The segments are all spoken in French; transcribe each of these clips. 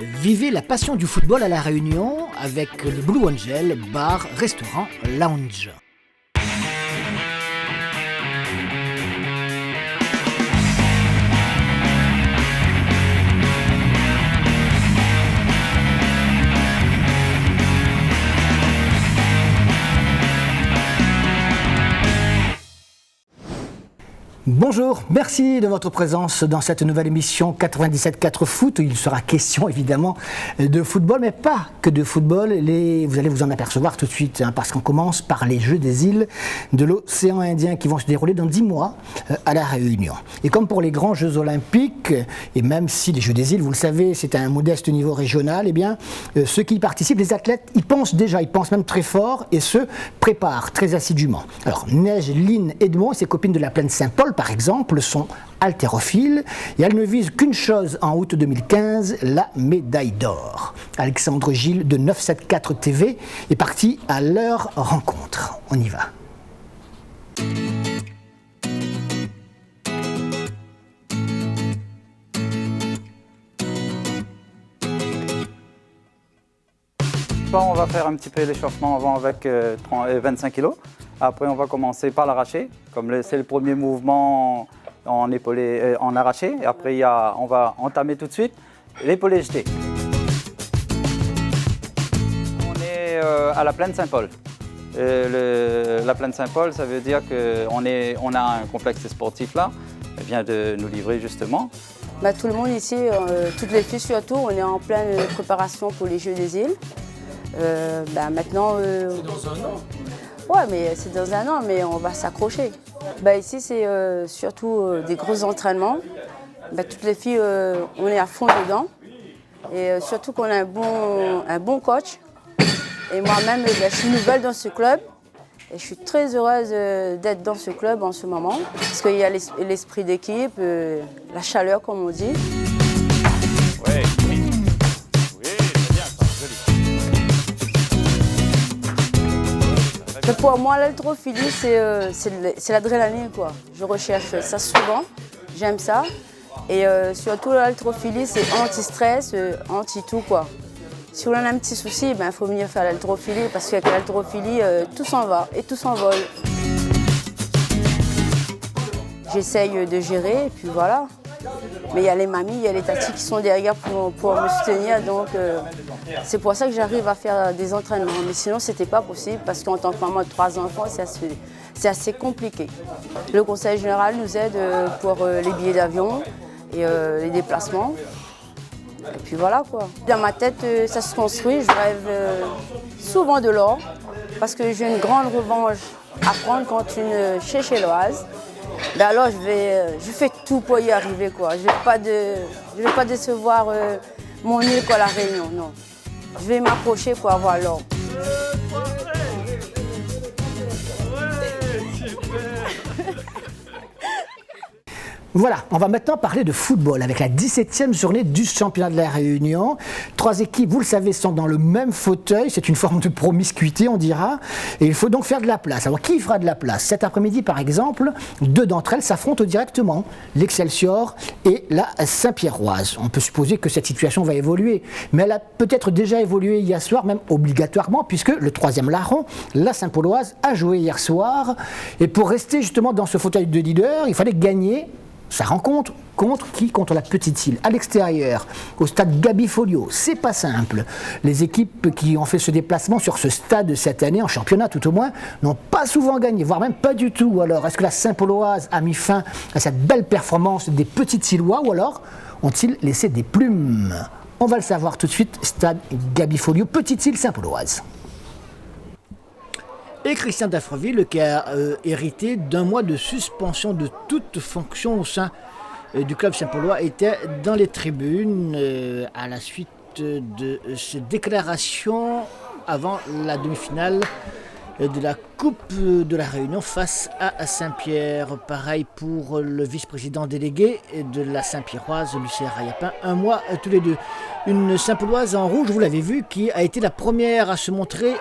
Vivez la passion du football à La Réunion avec le Blue Angel, bar, restaurant, lounge. Bonjour, merci de votre présence dans cette nouvelle émission 97.4 Foot. Il sera question évidemment de football, mais pas que de football. Vous allez vous en apercevoir tout de suite, parce qu'on commence par les Jeux des îles de l'océan Indien qui vont se dérouler dans 10 mois à La Réunion. Et comme pour les grands Jeux olympiques, et même si les Jeux des îles, vous le savez, c'est à un modeste niveau régional, eh bien, ceux qui y participent, les athlètes, ils pensent même très fort et se préparent très assidûment. Alors, Neige, Lynn, Edmond et ses copines de la plaine Saint-Paul, par exemple, sont haltérophiles et elles ne visent qu'une chose en août 2015, la médaille d'or. Alexandre Gilles de 974 TV est parti à leur rencontre. On y va. On va faire un petit peu l'échauffement avant avec 25 kg. Après, on va commencer par l'arraché. Comme c'est le premier mouvement en épaulé, en arraché. Et après, on va entamer tout de suite l'épaulé jeté. On est à la plaine Saint-Paul. La plaine Saint-Paul, ça veut dire qu'on a un complexe sportif là. Elle vient de nous livrer justement. Tout le monde ici, toutes les filles surtout, on est en pleine préparation pour les Jeux des îles. Maintenant, c'est dans un an. Ouais, mais c'est dans un an, mais on va s'accrocher. Ici, c'est surtout des gros entraînements. Toutes les filles, on est à fond dedans. Et surtout qu'on a un bon coach. Et moi-même, je suis nouvelle dans ce club. Et je suis très heureuse d'être dans ce club en ce moment. Parce qu'il y a l'esprit d'équipe, la chaleur, comme on dit. Ouais. Pour moi, l'haltérophilie, c'est l'adrénaline, quoi. Je recherche ça souvent, j'aime ça. Et surtout, l'haltérophilie, c'est anti-stress, anti-tout, quoi. Si on a un petit souci, il faut venir faire l'haltérophilie, parce qu'avec l'haltérophilie, tout s'en va et tout s'envole. J'essaye de gérer, et puis voilà. Mais il y a les mamies, il y a les tatis qui sont derrière pour me soutenir, donc c'est pour ça que j'arrive à faire des entraînements. Mais sinon, c'était pas possible parce qu'en tant que maman de 3 enfants, c'est assez compliqué. Le conseil général nous aide pour les billets d'avion et les déplacements. Et puis voilà quoi. Dans ma tête, ça se construit, je rêve souvent de l'or parce que j'ai une grande revanche à prendre contre une Seychelloise. Alors je fais tout pour y arriver, quoi. Je vais pas décevoir mon île, quoi, la Réunion, non. Je vais m'approcher pour avoir l'or. Voilà, on va maintenant parler de football avec la 17e journée du championnat de la Réunion. 3 équipes, vous le savez, sont dans le même fauteuil. C'est une forme de promiscuité, on dira. Et il faut donc faire de la place. Alors, qui fera de la place? Cet après-midi, par exemple, 2 d'entre elles s'affrontent directement. L'Excelsior et la Saint-Pierroise. On peut supposer que cette situation va évoluer. Mais elle a peut-être déjà évolué hier soir, même obligatoirement, puisque le 3e larron, la Saint-Pauloise, a joué hier soir. Et pour rester justement dans ce fauteuil de leader, il fallait gagner sa rencontre contre qui? Contre la Petite Île, à l'extérieur, au stade Gabi Folio. C'est pas simple. Les équipes qui ont fait ce déplacement sur ce stade cette année, en championnat tout au moins, n'ont pas souvent gagné, voire même pas du tout. Alors, est-ce que la Saint-Pauloise a mis fin à cette belle performance des Petites Îlois ou alors ont-ils laissé des plumes? On va le savoir tout de suite, stade Gabi Folio, Petite Île Saint-Pauloise. Et Christian Dafreville qui a hérité d'un mois de suspension de toute fonction au sein du club Saint-Paulois était dans les tribunes à la suite de ces déclarations avant la demi-finale de la Coupe de la Réunion face à Saint-Pierre. Pareil pour le vice-président délégué de la Saint-Pierroise, Lucien Rayapin. Un mois tous les deux. Une Saint-Pauloise en rouge, vous l'avez vu, qui a été la première à se montrer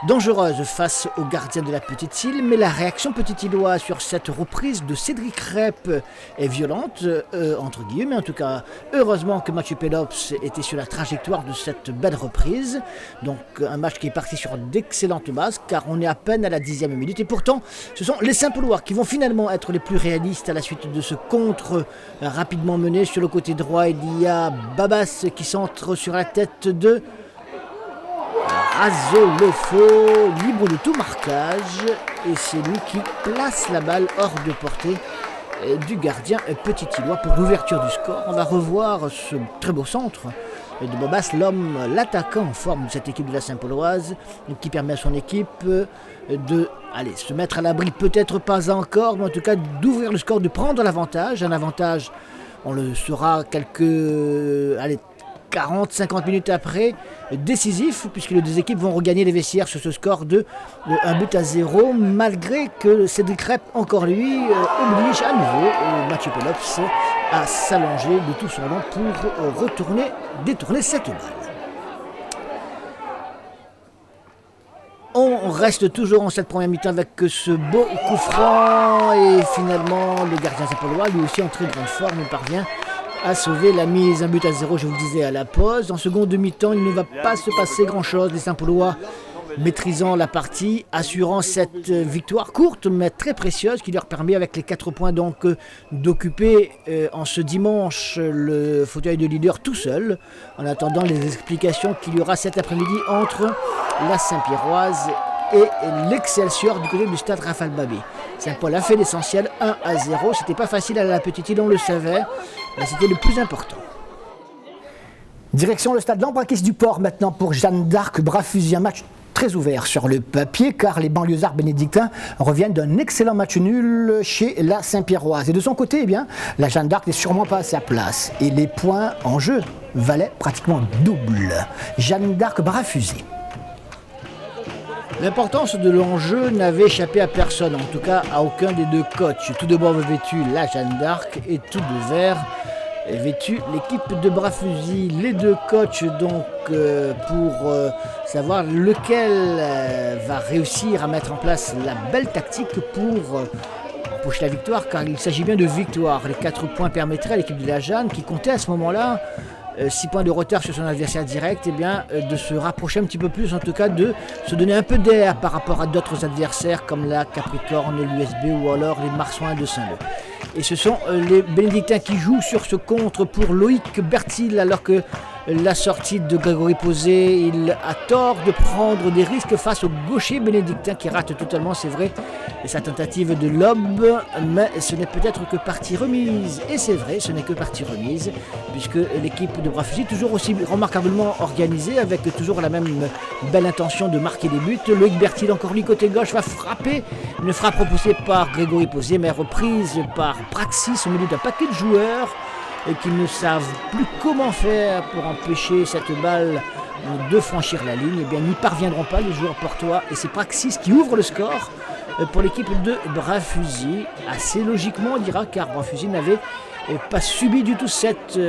dangereuse face aux gardiens de la Petite Île, mais la réaction petite-îloise sur cette reprise de Cédric Rep est violente, entre guillemets en tout cas. Heureusement que Mathieu Pelops était sur la trajectoire de cette belle reprise, donc un match qui est parti sur d'excellentes bases, car on est à peine à la 10e minute, et pourtant ce sont les Saint-Paulois qui vont finalement être les plus réalistes à la suite de ce contre rapidement mené. Sur le côté droit, il y a Babas qui centre sur la tête de Razolofo, libre de tout marquage, et c'est lui qui place la balle hors de portée du gardien petit-îlois pour l'ouverture du score. On va revoir ce très beau centre de Babas, l'attaquant en forme de cette équipe de la Saint-Pauloise, qui permet à son équipe de se mettre à l'abri, peut-être pas encore, mais en tout cas d'ouvrir le score, de prendre l'avantage. Un avantage, on le saura quelques 40-50 minutes après, décisif, puisque les deux équipes vont regagner les vestiaires sur ce score de 1-0, malgré que Cédric Rep, encore lui, oblige à nouveau Mathieu Pelops à s'allonger de tout son long pour détourner cette balle. On reste toujours en cette première mi-temps avec ce beau coup franc, et finalement le gardien Saint-Paulois, lui aussi en très grande forme, il parvient à sauver la mise 1-0, je vous le disais, à la pause. En seconde mi-temps, il ne va pas se passer grand-chose. Les Saint-Paulois maîtrisant la partie, assurant cette victoire courte mais très précieuse qui leur permet, avec les 4 points, donc d'occuper en ce dimanche le fauteuil de leader tout seul, en attendant les explications qu'il y aura cet après-midi entre la Saint-Pierroise et l'Excelsior du côté du stade Raphaël Babé. Saint-Paul a fait l'essentiel, 1-0. C'était pas facile à la Petite Île, on le savait, mais c'était le plus important. Direction le stade Lambrakis du Port maintenant pour Jeanne d'Arc Bras-Fusil, un match très ouvert sur le papier, car les banlieusards bénédictins reviennent d'un excellent match nul chez la Saint-Pierroise. Et de son côté, la Jeanne d'Arc n'est sûrement pas à sa place. Et les points en jeu valaient pratiquement double. Jeanne d'Arc Bras-Fusil. L'importance de l'enjeu n'avait échappé à personne, en tout cas à aucun des deux coachs. Tout d'abord vêtu la Jeanne d'Arc, et tout de vert vêtu l'équipe de Bras-Fusil. Les deux coachs donc pour savoir lequel va réussir à mettre en place la belle tactique pour empocher la victoire, car il s'agit bien de victoire. Les 4 points permettraient à l'équipe de la Jeanne, qui comptait à ce moment-là 6 points de retard sur son adversaire direct, de se rapprocher un petit peu plus, en tout cas de se donner un peu d'air par rapport à d'autres adversaires comme la Capricorne, l'USB ou alors les Marsouins de Saint-Leu. Et ce sont les Bénédictins qui jouent sur ce contre pour Loïc Bertil, alors que la sortie de Grégory Posé, il a tort de prendre des risques face au gaucher bénédictin qui rate totalement, c'est vrai, sa tentative de lob, mais ce n'est peut-être que partie remise. Et c'est vrai, ce n'est que partie remise, puisque l'équipe de Bras-Fusil, toujours aussi remarquablement organisée, avec toujours la même belle intention de marquer des buts. Loïc Bertil, encore lui côté gauche, va frapper, une frappe repoussée par Grégory Posé, mais reprise par Praxis au milieu d'un paquet de joueurs qui ne savent plus comment faire pour empêcher cette balle de franchir la ligne. Ils n'y parviendront pas, les joueurs portois, et c'est Praxis qui ouvre le score pour l'équipe de Bras-Fusil. Assez logiquement, on dira, car Bras-Fusil n'avait pas subi du tout cette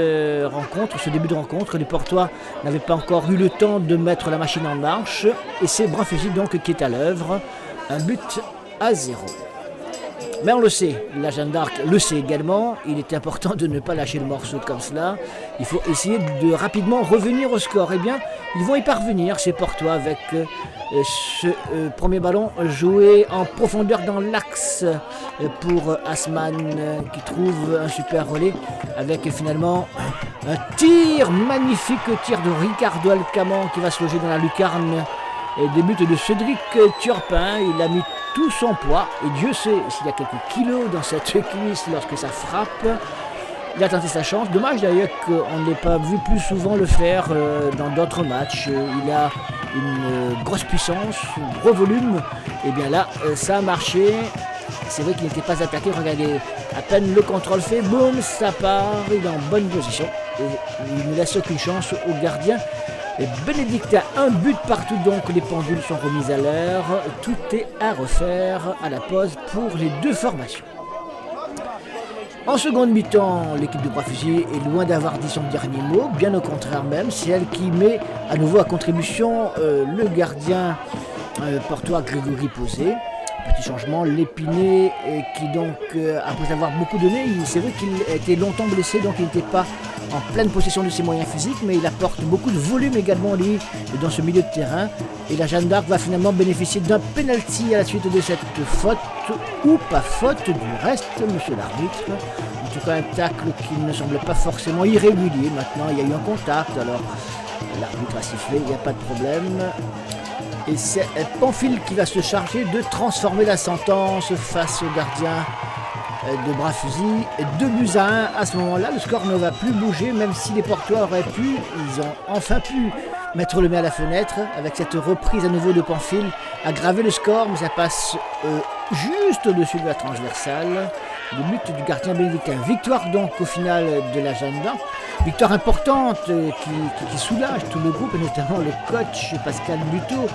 rencontre, ce début de rencontre. Les Portois n'avaient pas encore eu le temps de mettre la machine en marche, et c'est Bras-Fusil donc qui est à l'œuvre. 1-0. Mais on le sait, la Jeanne d'Arc le sait également, il est important de ne pas lâcher le morceau comme cela. Il faut essayer de rapidement revenir au score. Eh bien, ils vont y parvenir, ces Portois, avec ce premier ballon joué en profondeur dans l'axe pour Asman, qui trouve un super relais, avec finalement un magnifique tir de Ricardo Alcaman qui va se loger dans la lucarne. Et des buts de Cédric Turpin, il a mis tout son poids, et Dieu sait s'il y a quelques kilos dans cette cuisse lorsque ça frappe. Il a tenté sa chance, dommage d'ailleurs qu'on n'ait pas vu plus souvent le faire dans d'autres matchs. Il a une grosse puissance, un gros volume, et bien là ça a marché. C'est vrai qu'il n'était pas attaqué, regardez, à peine le contrôle fait, boum, ça part, il est en bonne position, et il ne laisse aucune chance au gardien. Bénédictin, un but partout, donc les pendules sont remises à l'heure. Tout est à refaire à la pause pour les deux formations. En seconde mi-temps, l'équipe de Bras-Fusil est loin d'avoir dit son dernier mot, bien au contraire même, c'est elle qui met à nouveau à contribution le gardien Portois Grégory Posé. Petit changement, L'Épinay qui donc, après avoir beaucoup donné, c'est vrai qu'il a été longtemps blessé, donc il n'était pas en pleine possession de ses moyens physiques, mais il apporte beaucoup de volume également lui dans ce milieu de terrain. Et la Jeanne d'Arc va finalement bénéficier d'un penalty à la suite de cette faute, ou pas faute du reste, monsieur l'arbitre. En tout cas un tacle qui ne semble pas forcément irrégulier. Maintenant il y a eu un contact, alors l'arbitre a sifflé, il n'y a pas de problème. Et c'est Pamphile qui va se charger de transformer la sentence face au gardien de Bras-Fusil. 2-1 à ce moment-là. Le score ne va plus bouger, même si les Portois auraient pu. Ils ont enfin pu mettre le nez à la fenêtre avec cette reprise à nouveau de Pamphile. Aggraver le score, mais ça passe juste au-dessus de la transversale. Le but du gardien bénédictin. Victoire donc au final de la Jeanne d'Arc. Victoire importante qui soulage tout le groupe et notamment le coach Pascal Buteau,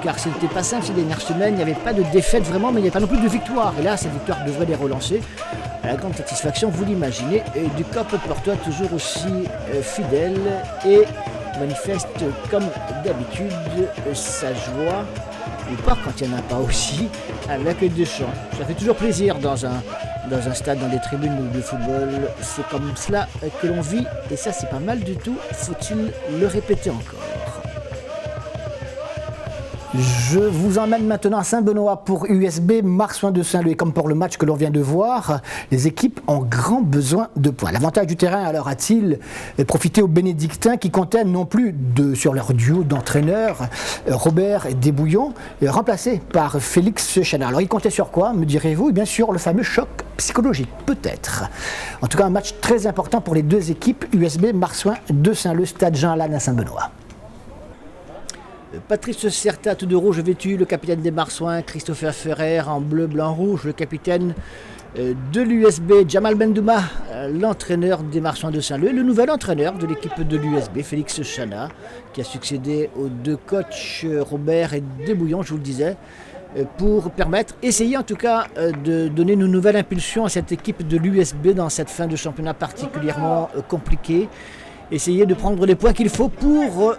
car ce n'était pas simple ces dernières semaines, il n'y avait pas de défaite vraiment, mais il n'y avait pas non plus de victoire. Et là, cette victoire devrait les relancer. À la grande satisfaction, vous l'imaginez, du COP Portois toujours aussi fidèle et manifeste comme d'habitude sa joie, ou pas quand il n'y en a pas aussi, avec Deschamps. Ça fait toujours plaisir dans un stade, dans des tribunes de football. C'est comme cela que l'on vit, et ça c'est pas mal du tout, faut-il le répéter encore. Je vous emmène maintenant à Saint-Benoît pour USB Marsouin de Saint-Leu. Et comme pour le match que l'on vient de voir, les équipes ont grand besoin de points. L'avantage du terrain alors a-t-il profité aux Bénédictins qui comptaient non plus sur leur duo d'entraîneurs, Robert Desbouillons, remplacé par Félix Chana. Alors ils comptaient sur quoi, me direz-vous? Bien sûr, le fameux choc psychologique, peut-être. En tout cas, un match très important pour les deux équipes, USB Marsouin de Saint-Leu, stade Jean-Lannes à Saint-Benoît. Patrice Certa, tout de rouge vêtu, le capitaine des Marsouins, Christopher Ferrer en bleu, blanc, rouge, le capitaine de l'USB, Jamal Bendouma, l'entraîneur des Marsouins de Saint-Leu, le nouvel entraîneur de l'équipe de l'USB, Félix Chana, qui a succédé aux deux coachs Robert et Desbouillons, je vous le disais, pour essayer en tout cas de donner une nouvelle impulsion à cette équipe de l'USB dans cette fin de championnat particulièrement compliquée. Essayer de prendre les points qu'il faut pour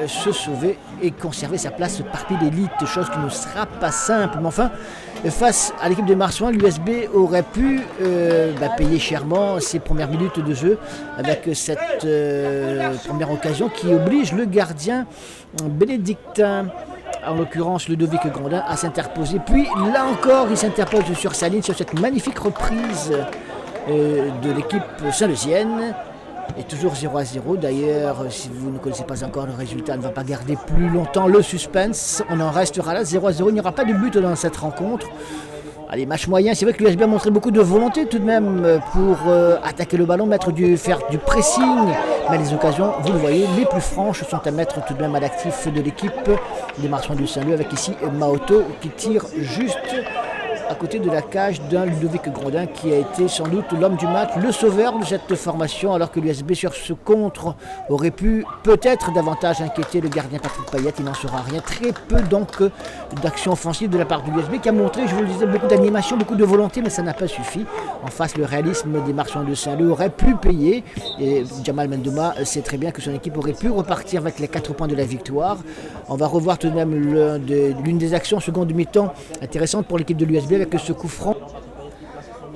se sauver et conserver sa place parmi l'élite, chose qui ne sera pas simple. Mais enfin, face à l'équipe des Marsouins, l'USB aurait pu payer chèrement ses premières minutes de jeu avec cette première occasion qui oblige le gardien bénédictin, en l'occurrence Ludovic Grondin, à s'interposer. Puis là encore, il s'interpose sur sa ligne, sur cette magnifique reprise de l'équipe saint-leusienne. Et toujours 0-0. D'ailleurs, si vous ne connaissez pas encore le résultat, ne va pas garder plus longtemps le suspense. On en restera là, 0-0. Il n'y aura pas de but dans cette rencontre. Allez, match moyen. C'est vrai que l'USB a montré beaucoup de volonté tout de même pour attaquer le ballon, faire du pressing. Mais les occasions, vous le voyez, les plus franches sont à mettre tout de même à l'actif de l'équipe des Marsouins du Saint-Leu, avec ici Maoto qui tire juste à côté de la cage d'un Ludovic Grondin qui a été sans doute l'homme du match, le sauveur de cette formation, alors que l'USB sur ce contre aurait pu peut-être davantage inquiéter le gardien Patrick Payet. Il n'en sera rien. Très peu donc d'action offensive de la part de l'USB qui a montré, je vous le disais, beaucoup d'animation, beaucoup de volonté, mais ça n'a pas suffi. En face, le réalisme des Marsouins de Saint-Leu aurait pu payer, et Jamal Bendouma sait très bien que son équipe aurait pu repartir avec les 4 points de la victoire. On va revoir tout de même l'une des actions seconde mi-temps intéressantes pour l'équipe de l'USB, avec ce coup franc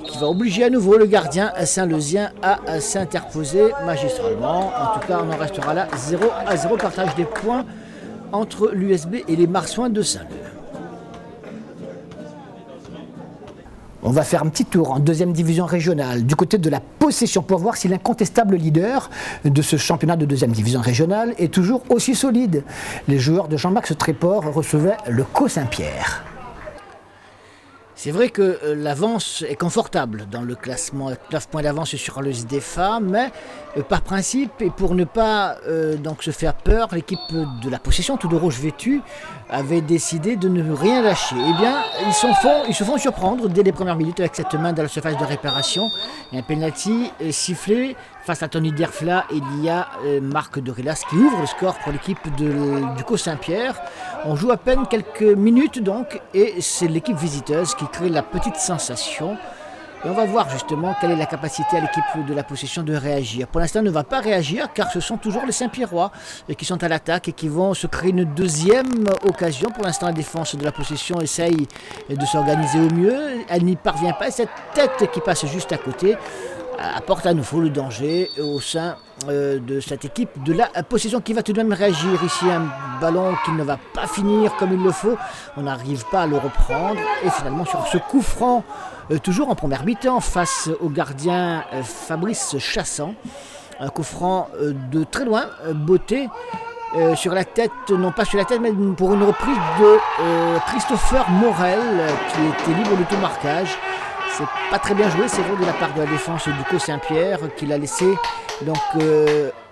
qui va obliger à nouveau le gardien saint-leusien à s'interposer magistralement. En tout cas, on en restera là, 0-0, partage des points entre l'USB et les Marsouins de Saint-Leu. On va faire un petit tour en deuxième division régionale, du côté de la possession, pour voir si l'incontestable leader de ce championnat de deuxième division régionale est toujours aussi solide. Les joueurs de Jean-Max Tréport recevaient le Co Saint-Pierre. C'est vrai que l'avance est confortable dans le classement, 9 points d'avance sur le SDFA, mais par principe et pour ne pas donc se faire peur, l'équipe de la possession, tout de rouge vêtu, avait décidé de ne rien lâcher. Eh bien, ils se font surprendre dès les premières minutes avec cette main dans la surface de réparation. Et un penalty sifflé face à Tony Derfla, il y a Marc Dorelas qui ouvre le score pour l'équipe du Co Saint-Pierre. On joue à peine quelques minutes donc, et c'est l'équipe visiteuse qui crée la petite sensation. Et on va voir justement quelle est la capacité à l'équipe de la possession de réagir. Pour l'instant, elle ne va pas réagir car ce sont toujours les Saint-Pierrois qui sont à l'attaque et qui vont se créer une deuxième occasion. Pour l'instant, la défense de la possession essaye de s'organiser au mieux. Elle n'y parvient pas et cette tête qui passe juste à côté apporte à nouveau le danger au sein de cette équipe de la possession qui va tout de même réagir. Ici, un ballon qui ne va pas finir comme il le faut. On n'arrive pas à le reprendre. Et finalement, sur ce coup franc, toujours en première mi-temps, face au gardien Fabrice Chassant, un coup franc de très loin, beauté. Sur la tête, non pas sur la tête, mais pour une reprise de Christopher Morel, qui était libre de tout marquage. C'est pas très bien joué, c'est vrai, de la part de la défense du Co Saint-Pierre qui l'a laissé donc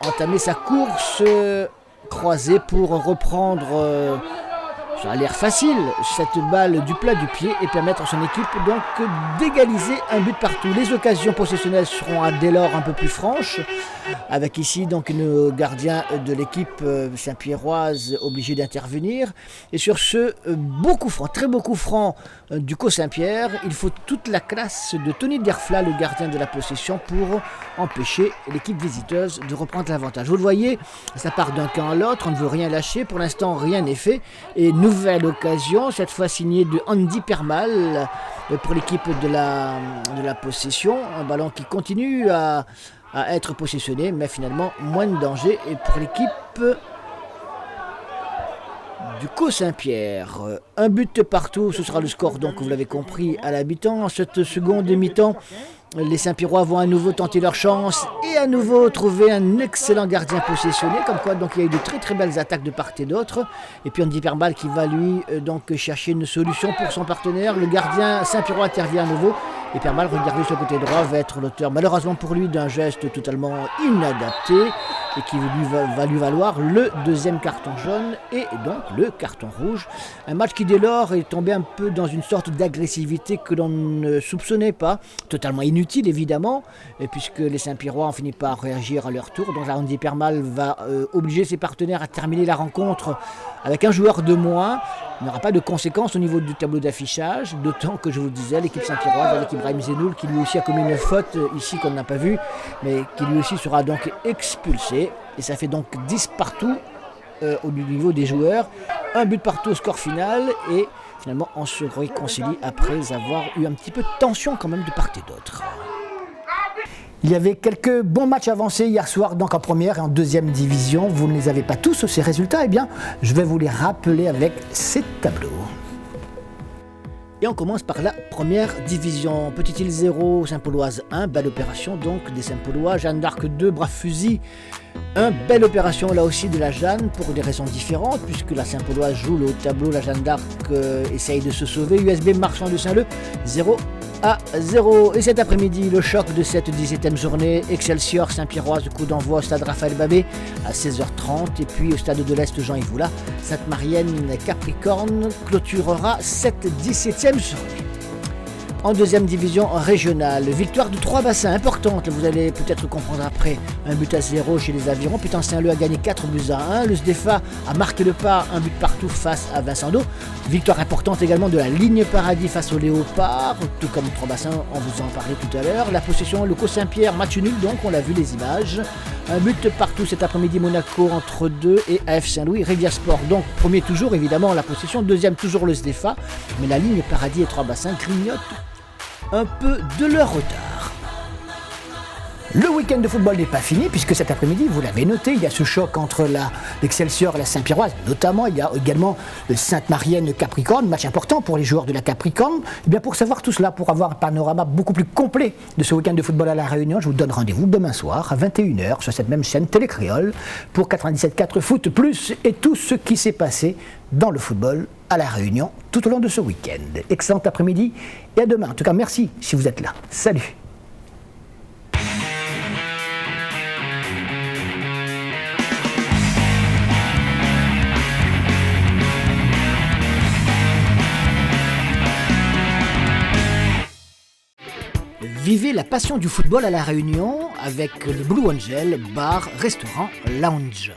entamer sa course croisée pour reprendre, ça a l'air facile, cette balle du plat du pied et permettre à son équipe donc d'égaliser un but partout. Les occasions possessionnelles seront dès lors un peu plus franches, avec ici donc une gardien de l'équipe saint-pierroise obligé d'intervenir. Et sur ce beau coup franc, très beau coup franc du Co Saint-Pierre, il faut toute la classe de Tony Derfla, le gardien de la possession, pour empêcher l'équipe visiteuse de reprendre l'avantage. Vous le voyez, ça part d'un camp à l'autre, on ne veut rien lâcher, pour l'instant rien n'est fait. Et nouvelle occasion, cette fois signée de Andy Permal pour l'équipe de la possession. Un ballon qui continue à être possessionné, mais finalement moins de danger. Et pour l'équipe du Co Saint-Pierre, un but partout, ce sera le score donc, vous l'avez compris, à la mi-temps. En cette seconde mi-temps, les Saint-Pierrois vont à nouveau tenter leur chance et à nouveau trouver un excellent gardien possessionné, comme quoi donc il y a eu de très très belles attaques de part et d'autre. Et puis Andy Permal qui va lui donc chercher une solution pour son partenaire. Le gardien Saint-Pierrois intervient à nouveau et Permal, regardez sur le côté droit, va être l'auteur malheureusement pour lui d'un geste totalement inadapté et qui va lui valoir le deuxième carton jaune et donc le carton rouge. Un match qui dès lors est tombé un peu dans une sorte d'agressivité que l'on ne soupçonnait pas, totalement inutile évidemment, puisque les Saint-Pierrois ont fini par réagir à leur tour. Donc là, Andy Permal va obliger ses partenaires à terminer la rencontre avec un joueur de moins. Il n'y aura pas de conséquences au niveau du tableau d'affichage, d'autant que je vous le disais, l'équipe Saint-Pierroise avec Ibrahim Zenoul qui lui aussi a commis une faute ici qu'on n'a pas vu, mais qui lui aussi sera donc expulsé. Et ça fait donc 10 partout au niveau des joueurs, un but partout au score final et finalement on se réconcilie après avoir eu un petit peu de tension quand même de part et d'autre. Il y avait quelques bons matchs avancés hier soir donc en première et en deuxième division. Vous ne les avez pas tous ces résultats, eh bien je vais vous les rappeler avec ces tableaux. Et on commence par la première division. Petite-Île 0, Saint-Pauloise 1, belle opération donc des Saint-Paulois. Jeanne d'Arc 2, Brave Fusil 1, belle opération là aussi de la Jeanne pour des raisons différentes puisque la Saint-Pauloise joue le haut tableau, la Jeanne d'Arc essaye de se sauver. USB Marchand de Saint-Leu 0-0. Et cet après-midi, le choc de cette 17e journée, Excelsior Saint-Pierroise, coup d'envoi au stade Raphaël Babé à 16h30 et puis au stade de l'Est Jean-Yves Sainte-Marienne Capricorne clôturera cette 17e journée. En deuxième division régionale, victoire de 3 bassins importante, vous allez peut-être comprendre après, 1-0 chez les Avirons, Putain Saint-Leu a gagné 4-1, le SDEFA a marqué le pas, un but partout face à Vincent d'Eau, victoire importante également de la Ligne Paradis face au Léopard, tout comme 3 bassins, on vous en parlait tout à l'heure, la possession, le Co Saint-Pierre, match nul donc, on l'a vu les images, un but partout cet après-midi, Monaco entre 2 et AF Saint-Louis, Rivière Sport, donc premier toujours évidemment la possession, deuxième toujours le SDEFA, mais la Ligne Paradis et 3 bassins grignotent un peu de leur retard. Le week-end de football n'est pas fini puisque cet après-midi, vous l'avez noté, il y a ce choc entre l'Excelsior et la Saint-Pierroise. Notamment, il y a également le Sainte-Marienne Capricorne, match important pour les joueurs de la Capricorne. Et bien pour savoir tout cela, pour avoir un panorama beaucoup plus complet de ce week-end de football à La Réunion, je vous donne rendez-vous demain soir à 21h sur cette même chaîne Télé Créole pour 97.4 Foot Plus et tout ce qui s'est passé dans le football à La Réunion tout au long de ce week-end. Excellent après-midi et à demain. En tout cas, merci si vous êtes là. Salut. Vivez la passion du football à La Réunion avec le Blue Angel, bar, restaurant, lounge.